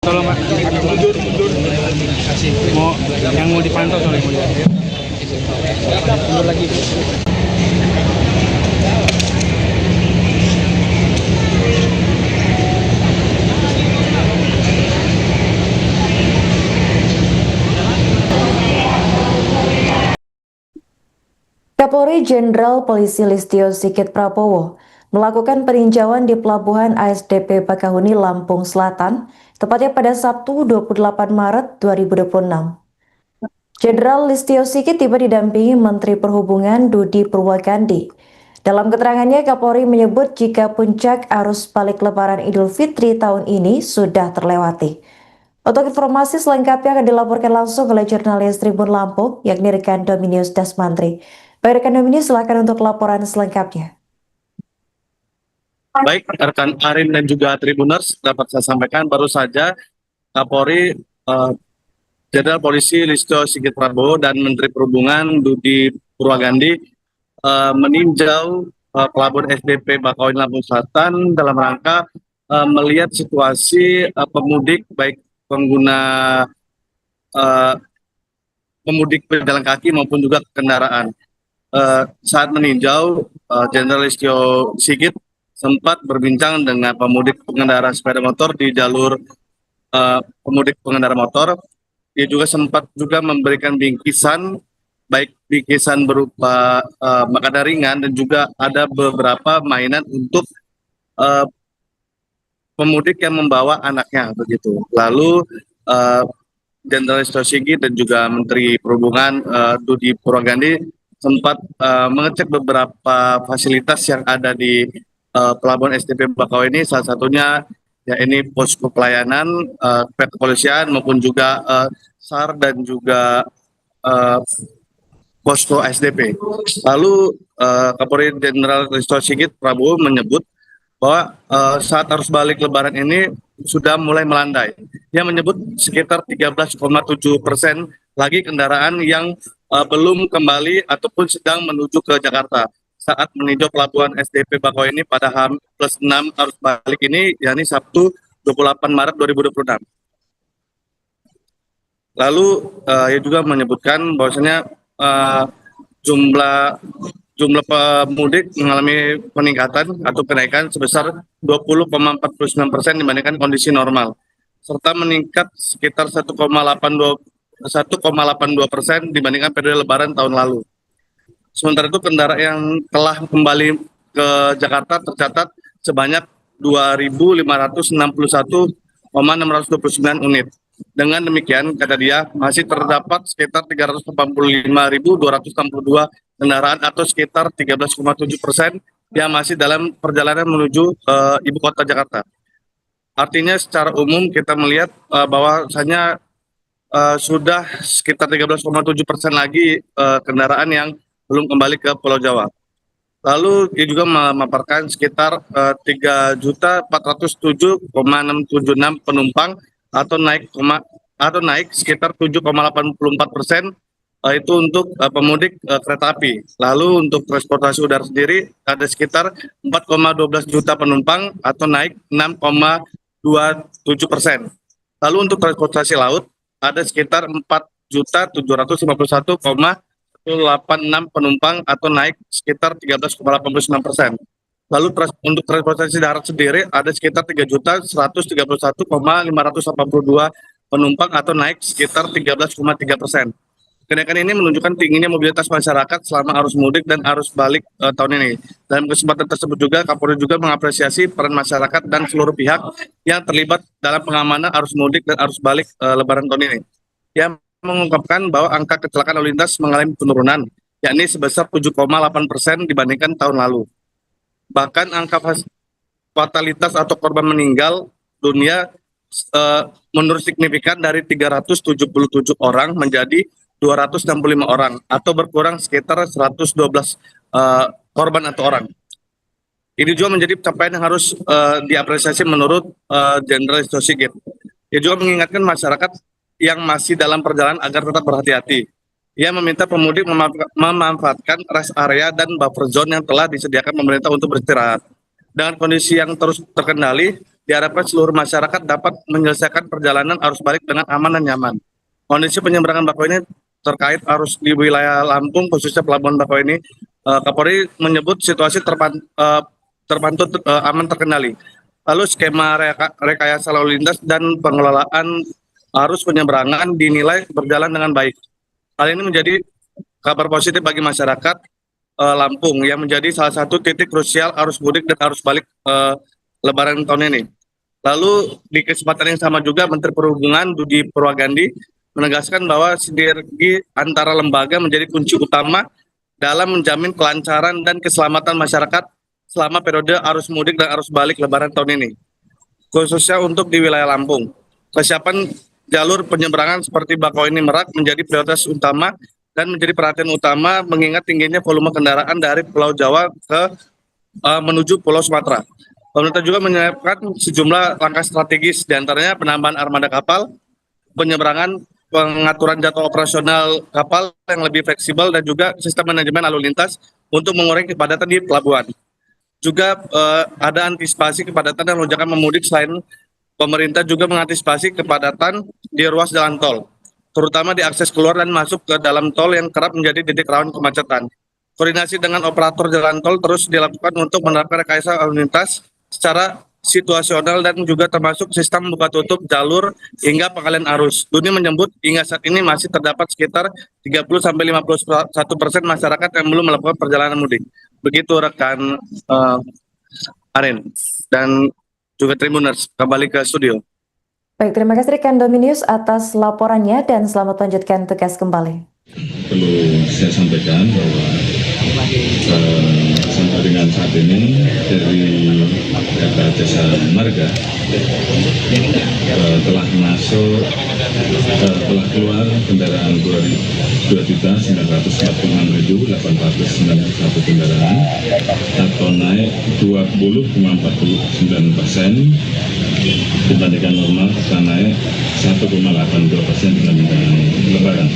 Tolong Pak, mundur. Yang mau dipantau soalnya mau lihat. Mundur lagi. Kapolri Jenderal Polisi Listio Sigit Prabowo melakukan peninjauan di Pelabuhan ASDP Bakahuni, Lampung Selatan, tepatnya pada Sabtu 28 Maret 2026. Jenderal Listio Sigit tiba didampingi Menteri Perhubungan Budi Purwakandi. Dalam keterangannya, Kapolri menyebut jika puncak arus balik Lebaran Idul Fitri tahun ini sudah terlewati. Untuk informasi selengkapnya akan dilaporkan langsung oleh jurnalis Tribun Lampung, yakni rekan Dominius Dasmantri. Baik rekan Dominius, silakan untuk laporan selengkapnya. Baik, rekan Arin dan juga Tribuners, dapat saya sampaikan baru saja Kapolri Jenderal Polisi Listio Sigit Prabowo dan Menteri Perhubungan Budi Purwakandi meninjau Pelabuhan SDP Bakauheni Lampung Selatan dalam rangka melihat situasi pemudik baik pengguna pemudik pejalan kaki maupun juga kendaraan. Saat meninjau, Jenderal Listio Sigit sempat berbincang dengan pemudik pengendara sepeda motor di jalur pemudik pengendara motor. Dia juga sempat juga memberikan bingkisan, baik bingkisan berupa makanan ringan dan juga ada beberapa mainan untuk pemudik yang membawa anaknya begitu. Lalu Jenderal Listio Sigit dan juga Menteri Perhubungan Budi Purwakandi sempat mengecek beberapa fasilitas yang ada di Pelabuhan SDP Bakauheni, salah satunya ya ini posko pelayanan pihak kepolisian maupun juga SAR dan juga posko SDP. Lalu Kapolri Jenderal Listio Sigit Prabowo menyebut bahwa saat arus balik Lebaran ini sudah mulai melandai. Dia menyebut sekitar 13,7% lagi kendaraan yang belum kembali ataupun sedang menuju ke Jakarta saat meninjau Pelabuhan SDP Bakauheni pada H+6 arus balik ini, yakni Sabtu 28 Maret 2026. Lalu ia juga menyebutkan bahwasanya jumlah pemudik mengalami peningkatan atau kenaikan sebesar 20,49% dibandingkan kondisi normal, serta meningkat sekitar 1,82% dibandingkan periode Lebaran tahun lalu. Sementara itu kendaraan yang telah kembali ke Jakarta tercatat sebanyak 2.561,629 unit. Dengan demikian, kata dia, masih terdapat sekitar 385.262 kendaraan atau sekitar 13,7% yang masih dalam perjalanan menuju ibu kota Jakarta. Artinya secara umum kita melihat bahwasanya sudah sekitar 13,7% lagi kendaraan yang belum kembali ke Pulau Jawa. Lalu dia juga memaparkan sekitar 3.407,676 penumpang atau naik sekitar 7,84%, itu untuk pemudik kereta api. Lalu untuk transportasi udara sendiri ada sekitar 4,12 juta penumpang atau naik 6,27%. Lalu untuk transportasi laut ada sekitar 4.751,86 penumpang atau naik sekitar 13,89%. Lalu untuk transportasi darat sendiri ada sekitar 3.131,582 penumpang atau naik sekitar 13,3%. Kenaikan ini menunjukkan tingginya mobilitas masyarakat selama arus mudik dan arus balik tahun ini. Dalam kesempatan tersebut juga Kapolri juga mengapresiasi peran masyarakat dan seluruh pihak yang terlibat dalam pengamanan arus mudik dan arus balik Lebaran tahun ini. Yang mengungkapkan bahwa angka kecelakaan lalu lintas mengalami penurunan, yakni sebesar 7,8% dibandingkan tahun lalu. Bahkan angka fatalitas atau korban meninggal dunia menurun signifikan dari 377 orang menjadi 265 orang atau berkurang sekitar 112 korban atau orang. Ini juga menjadi capaian yang harus diapresiasi menurut Jenderal Listio Sigit. Dia juga mengingatkan masyarakat yang masih dalam perjalanan agar tetap berhati-hati. Ia meminta pemudik memanfaatkan rest area dan buffer zone yang telah disediakan pemerintah untuk beristirahat. Dengan kondisi yang terus terkendali, diharapkan seluruh masyarakat dapat menyelesaikan perjalanan arus balik dengan aman dan nyaman. Kondisi penyeberangan Bakauheni terkait arus di wilayah Lampung, khususnya Pelabuhan Bakauheni, Kapolri menyebut situasi terpantau aman terkendali. Lalu skema rekayasa lalu lintas dan pengelolaan arus penyeberangan dinilai berjalan dengan baik. Hal ini menjadi kabar positif bagi masyarakat Lampung yang menjadi salah satu titik krusial arus mudik dan arus balik Lebaran tahun ini. Lalu di kesempatan yang sama juga Menteri Perhubungan Budi Purwagandi menegaskan bahwa sinergi antara lembaga menjadi kunci utama dalam menjamin kelancaran dan keselamatan masyarakat selama periode arus mudik dan arus balik Lebaran tahun ini, khususnya untuk di wilayah Lampung. Kesiapan jalur penyeberangan seperti Bakauheni Merak menjadi prioritas utama dan menjadi perhatian utama mengingat tingginya volume kendaraan dari Pulau Jawa menuju Pulau Sumatera. Pemerintah juga menyiapkan sejumlah langkah strategis, diantaranya penambahan armada kapal, penyeberangan, pengaturan jadwal operasional kapal yang lebih fleksibel, dan juga sistem manajemen lalu lintas untuk mengurangi kepadatan di pelabuhan. Juga ada antisipasi kepadatan dan lonjakan pemudik. Selain pemerintah juga mengantisipasi kepadatan di ruas jalan tol, terutama di akses keluar dan masuk ke dalam tol yang kerap menjadi titik rawan kemacetan. Koordinasi dengan operator jalan tol terus dilakukan untuk menerapkan rekayasa lalu lintas secara situasional dan juga termasuk sistem buka tutup jalur hingga pengalihan arus. Duni menyebut hingga saat ini masih terdapat sekitar 30-51% masyarakat yang belum melakukan perjalanan mudik. Begitu rekan Aren dan juga Tribuners, kembali ke studio. Baik, terima kasih rekan Dominius atas laporannya dan selamat lanjutkan tugas kembali. Perlu saya sampaikan bahwa sampai dengan saat ini dari data Jasa Marga telah keluar kendaraan 2.946.891 kendaraan atau naik 20,49% dibandingkan normal, serta naik 1,82% dibandingkan Lebaran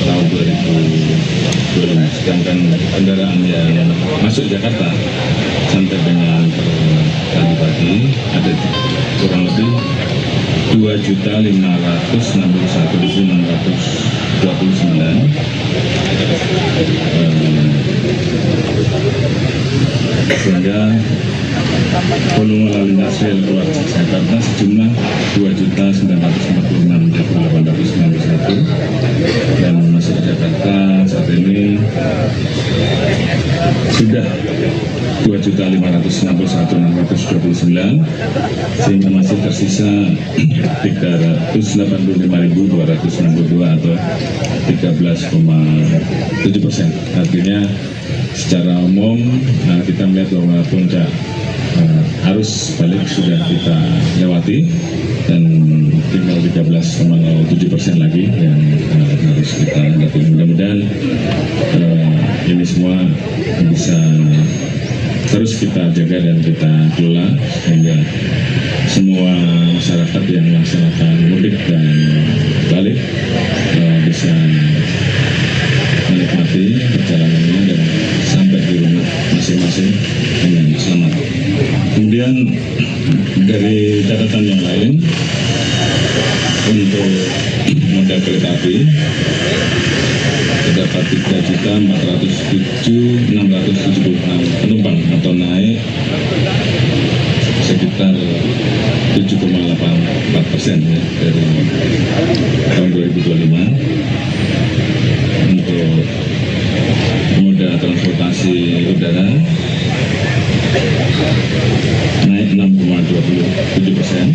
tahun 2025. Sedangkan kendaraan yang masuk Jakarta sampai dengan tadi pagi ada kurang lebih 2.561.629, sehingga volume lalu lintas rel keluar Jakarta sejumlah 2.946.891 dan masuk Jakarta saat ini sudah 2.561.629, sehingga masih tersisa 385.262 atau 13,7%. Artinya secara umum kita melihat bahwa puncak arus balik sudah kita lewati dan tinggal 13,7% lagi yang harus kita hadapi. Mudah-mudahan ini semua bisa terus kita jaga dan kita kelola sehingga semua masyarakat yang melaksanakan mudik dan balik bisa menikmati perjalanannya dan sampai di rumah masing-masing dengan selamat. Kemudian dari catatan yang lain, untuk moda kereta api terdapat 3.407.676 penumpang atau naik sekitar 7,84% ya, dari tahun 2025. Untuk moda transportasi udara naik 6,27%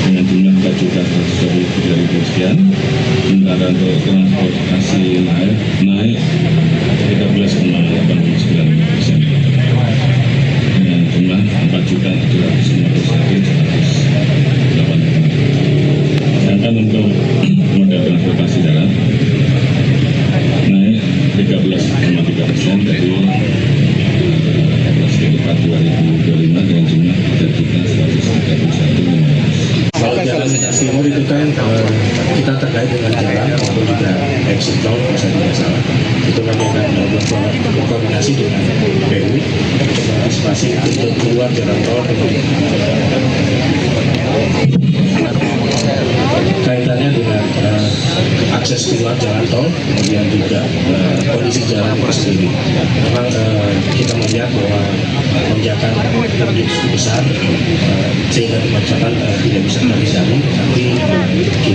dengan jumlah 4.123.000 sekian. Sementara untuk transportasi naik 13,89% dengan jumlah 4.751.108. Sedangkan untuk moda transportasi darat naik 13,3% dari Desember 2025 dengan jumlah 3.131.500. Timur itu kan kita terkait dengan jalan maupun juga exit tol kalau saya tidak salah. Itu kami akan berkoordinasi dengan PU untuk mengantisipasi untuk keluar jalan tol kaitannya dengan akses keluar jalan tol, kemudian juga kondisi jalan itu sendiri. Memang kita melihat bahwa lonjakan begitu besar sehingga kemacetan tidak bisa terhindari. Nanti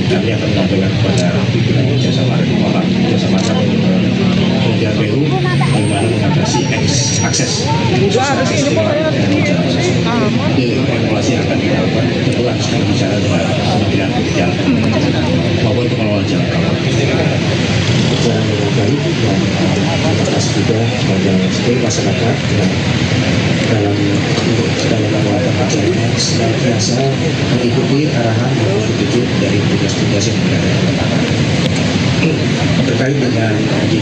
kami akan menyampaikan kepada jasa marga kemudian PU bagaimana mengatasi akses keluar dari jalan. Itu evaluasi yang akan dilakukan. Tentu harus kita bicara dengan Kementerian Jalan maupun pengelola jalan tol. Berjalan dengan baik dan terima kasih juga kepada seluruh masyarakat yang dalam melakukan perjalanan senantiasa mengikuti arahan maupun petunjuk dari tugas-tugas yang berada di lapangan. Terkait dengan di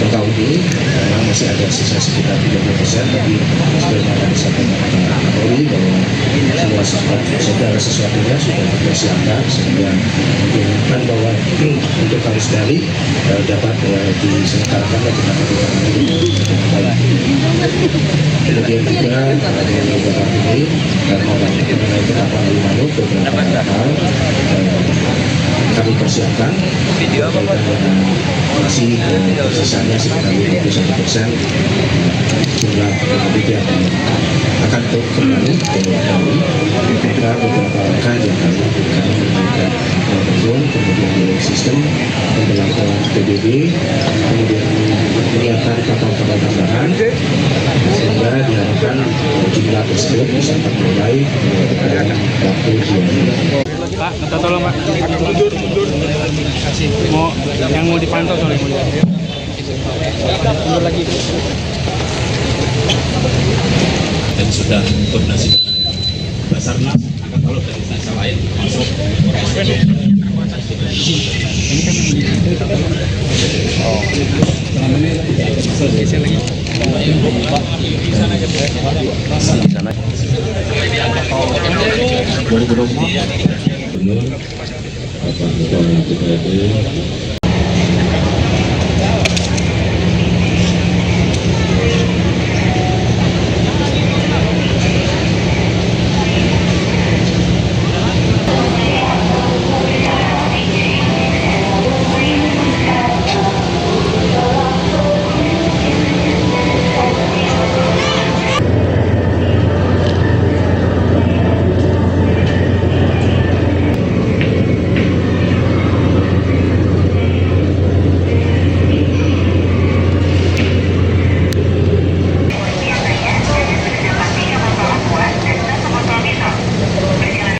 tahun ini memang masih ada sisa sekitar 30%, tapi sebenarnya akan disampaikan Pak Kapolri bahwa segala sesuatunya sudah dipersiapkan sehingga diharapkan bahwa untuk arus balik dapat diselenggarakan dan dilakukan baik. Kemudian juga dengan beberapa ini karena mengenai kenapa di Manuk beberapa hal kami persiapkan berkaitan dengan masih sisanya sekitar 51% jumlah pemudik yang akan kembali ke Bali. Maka beberapa langkah yang kami lakukan mengenai bantuan, kemudian dari sistem pemberlakuan PBB, kemudian menyiapkan kapal-kapal tambahan sehingga diharapkan jumlah tersebut bisa mulai dalam waktu 2 minggu. Pak, minta tolong Pak. Mundur. Yang mau dipantau soalnya mau lihat. Mundur lagi. Dan sudah koordinasi dengan Basarnas kalau dari instansi lain masuk Gubernur, Bapak Ketua DPRD,